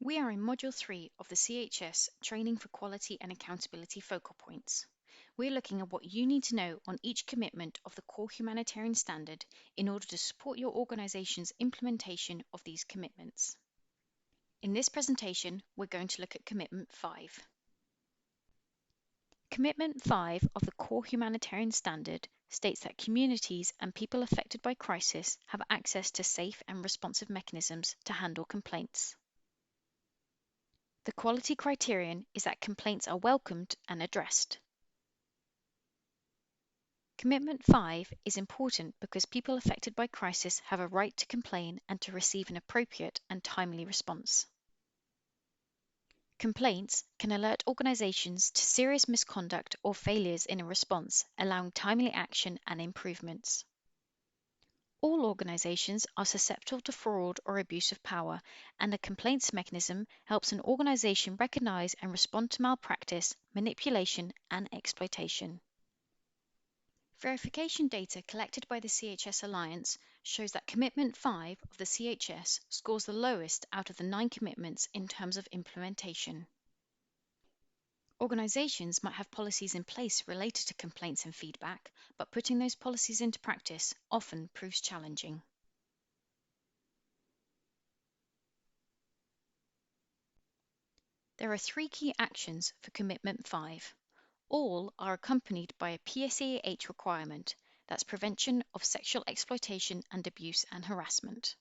We are in Module 3 of the CHS Training for Quality and Accountability focal points. We're looking at what you need to know on each commitment of the core humanitarian standard in order to support your organisation's implementation of these commitments. In this presentation, we're going to look at Commitment 5. Commitment 5 of the core humanitarian standard states that communities and people affected by crisis have access to safe and responsive mechanisms to handle complaints. The quality criterion is that complaints are welcomed and addressed. Commitment 5 is important because people affected by crisis have a right to complain and to receive an appropriate and timely response. Complaints can alert organisations to serious misconduct or failures in a response, allowing timely action and improvements. All organisations are susceptible to fraud or abuse of power, and a complaints mechanism helps an organisation recognise and respond to malpractice, manipulation, and exploitation. Verification data collected by the CHS Alliance shows that Commitment 5 of the CHS scores the lowest out of the 9 commitments in terms of implementation. Organisations might have policies in place related to complaints and feedback, but putting those policies into practice often proves challenging. There are 3 key actions for Commitment 5. All are accompanied by a PSEAH requirement, that's prevention of sexual exploitation and abuse and harassment.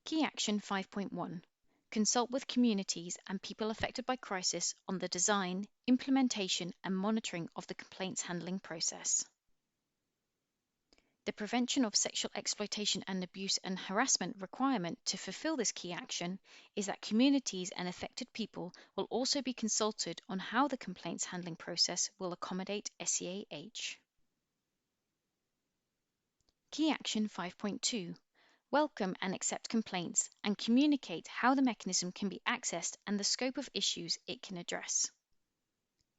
Key Action 5.1. Consult with communities and people affected by crisis on the design, implementation and monitoring of the complaints handling process. The prevention of sexual exploitation and abuse and harassment requirement to fulfill this key action is that communities and affected people will also be consulted on how the complaints handling process will accommodate SEAH. Key Action 5.2. Welcome and accept complaints and communicate how the mechanism can be accessed and the scope of issues it can address.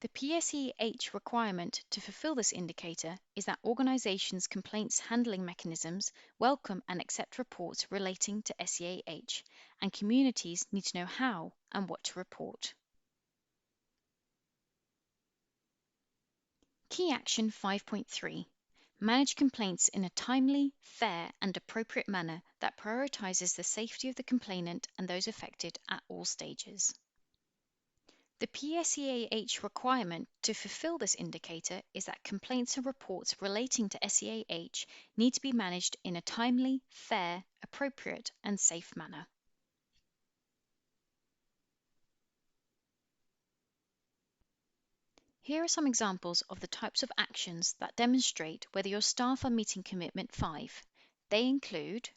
The PSEAH requirement to fulfill this indicator is that organisations' complaints handling mechanisms welcome and accept reports relating to SEAH, and communities need to know how and what to report. Key Action 5.3. Manage complaints in a timely, fair and appropriate manner that prioritises the safety of the complainant and those affected at all stages. The PSEAH requirement to fulfill this indicator is that complaints and reports relating to SEAH need to be managed in a timely, fair, appropriate and safe manner. Here are some examples of the types of actions that demonstrate whether your staff are meeting Commitment 5. They include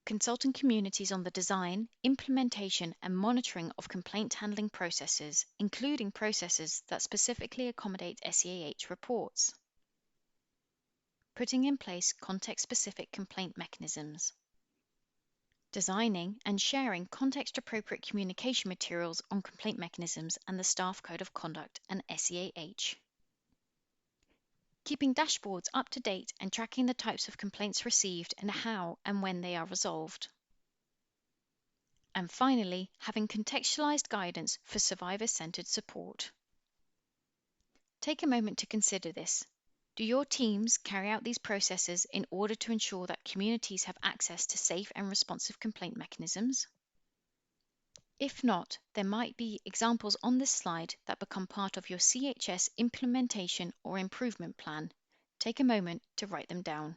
consulting communities on the design, implementation and monitoring of complaint handling processes, including processes that specifically accommodate SEAH reports. Putting in place context-specific complaint mechanisms. Designing and sharing context-appropriate communication materials on complaint mechanisms and the Staff Code of Conduct and SEAH. Keeping dashboards up to date and tracking the types of complaints received and how and when they are resolved. And finally, having contextualized guidance for survivor-centered support. Take a moment to consider this. Do your teams carry out these processes in order to ensure that communities have access to safe and responsive complaint mechanisms? If not, there might be examples on this slide that become part of your CHS implementation or improvement plan. Take a moment to write them down.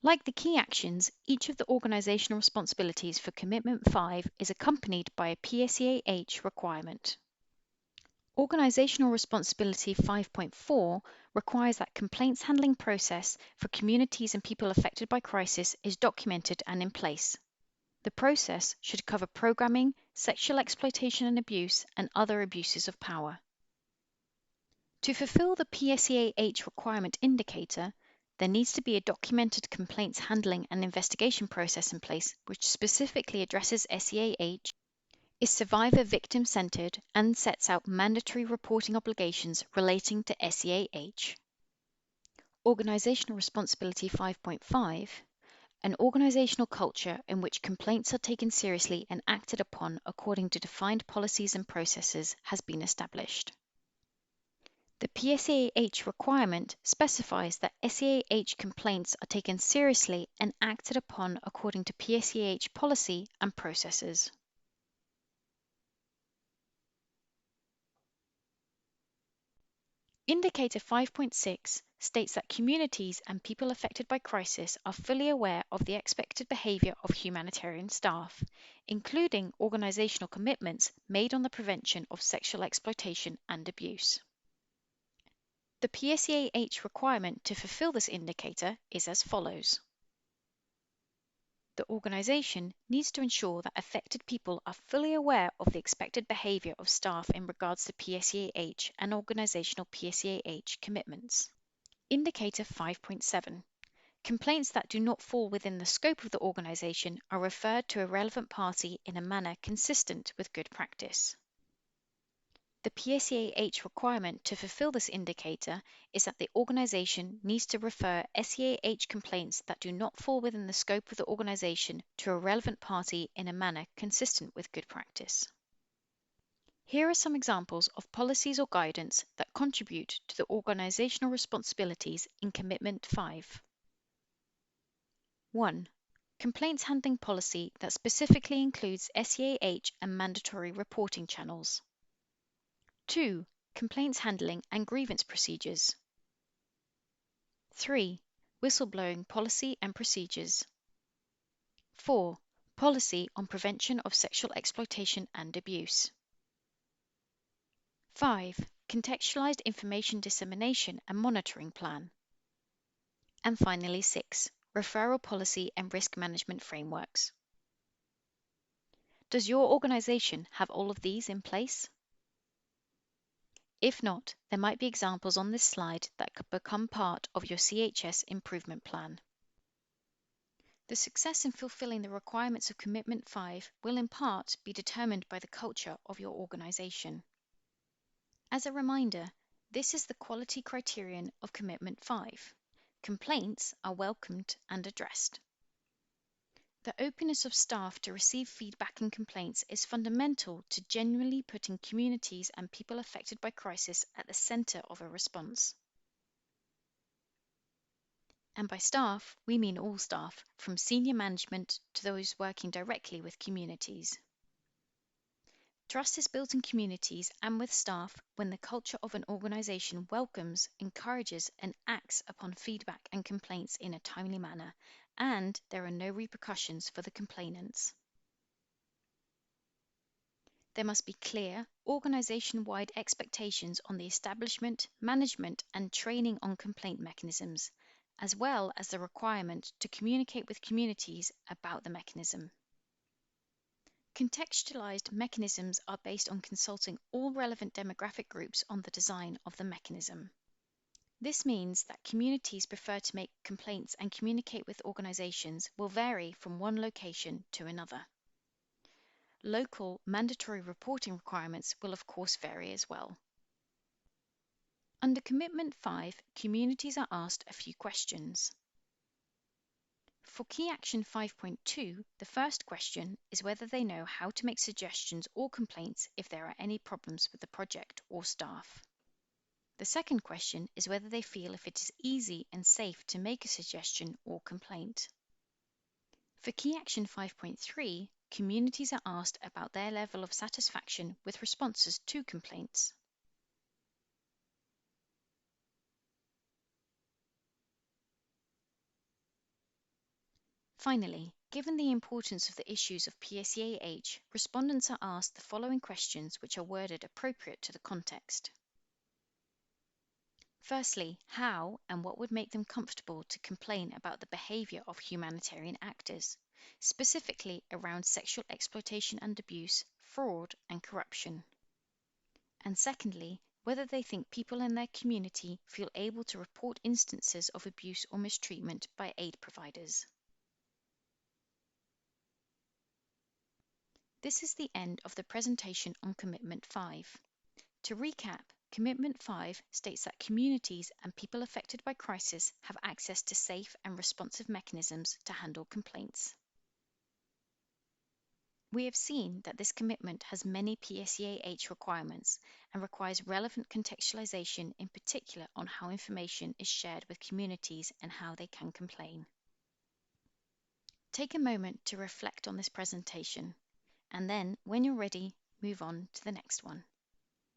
Like the key actions, each of the organisational responsibilities for Commitment 5 is accompanied by a PSEAH requirement. Organisational Responsibility 5.4 requires that complaints handling process for communities and people affected by crisis is documented and in place. The process should cover programming, sexual exploitation and abuse, and other abuses of power. To fulfill the PSEAH requirement indicator, there needs to be a documented complaints handling and investigation process in place which specifically addresses SEAH, is survivor victim-centered, and sets out mandatory reporting obligations relating to SEAH. Organizational Responsibility 5.5, an organizational culture in which complaints are taken seriously and acted upon according to defined policies and processes has been established. The PSEAH requirement specifies that SEAH complaints are taken seriously and acted upon according to PSEAH policy and processes. Indicator 5.6 states that communities and people affected by crisis are fully aware of the expected behaviour of humanitarian staff, including organisational commitments made on the prevention of sexual exploitation and abuse. The PSEAH requirement to fulfil this indicator is as follows. The organisation needs to ensure that affected people are fully aware of the expected behaviour of staff in regards to PSEAH and organisational PSEAH commitments. Indicator 5.7. Complaints that do not fall within the scope of the organisation are referred to a relevant party in a manner consistent with good practice. The PSEAH requirement to fulfill this indicator is that the organisation needs to refer SEAH complaints that do not fall within the scope of the organisation to a relevant party in a manner consistent with good practice. Here are some examples of policies or guidance that contribute to the organisational responsibilities in Commitment 5. 1. Complaints handling policy that specifically includes SEAH and mandatory reporting channels. 2. Complaints handling and grievance procedures. 3. Whistleblowing policy and procedures. 4. Policy on prevention of sexual exploitation and abuse. 5. Contextualized information dissemination and monitoring plan. And finally 6. Referral policy and risk management frameworks. Does your organization have all of these in place? If not, there might be examples on this slide that could become part of your CHS improvement plan. The success in fulfilling the requirements of Commitment 5 will in part be determined by the culture of your organization. As a reminder, this is the quality criterion of Commitment 5. Complaints are welcomed and addressed. The openness of staff to receive feedback and complaints is fundamental to genuinely putting communities and people affected by crisis at the centre of a response. And by staff, we mean all staff, from senior management to those working directly with communities. Trust is built in communities and with staff when the culture of an organisation welcomes, encourages and acts upon feedback and complaints in a timely manner, and there are no repercussions for the complainants. There must be clear, organisation-wide expectations on the establishment, management and training on complaint mechanisms, as well as the requirement to communicate with communities about the mechanism. Contextualized mechanisms are based on consulting all relevant demographic groups on the design of the mechanism. This means that communities prefer to make complaints and communicate with organizations will vary from one location to another. Local mandatory reporting requirements will of course vary as well. Under Commitment 5, communities are asked a few questions. For Key Action 5.2, the first question is whether they know how to make suggestions or complaints if there are any problems with the project or staff. The second question is whether they feel if it is easy and safe to make a suggestion or complaint. For Key Action 5.3, communities are asked about their level of satisfaction with responses to complaints. Finally, given the importance of the issues of PSEAH, respondents are asked the following questions which are worded appropriate to the context. Firstly, how and what would make them comfortable to complain about the behaviour of humanitarian actors, specifically around sexual exploitation and abuse, fraud and corruption? And secondly, whether they think people in their community feel able to report instances of abuse or mistreatment by aid providers. This is the end of the presentation on Commitment 5. To recap, Commitment 5 states that communities and people affected by crisis have access to safe and responsive mechanisms to handle complaints. We have seen that this commitment has many PSEAH requirements and requires relevant contextualization, in particular on how information is shared with communities and how they can complain. Take a moment to reflect on this presentation, and then, when you're ready, move on to the next one.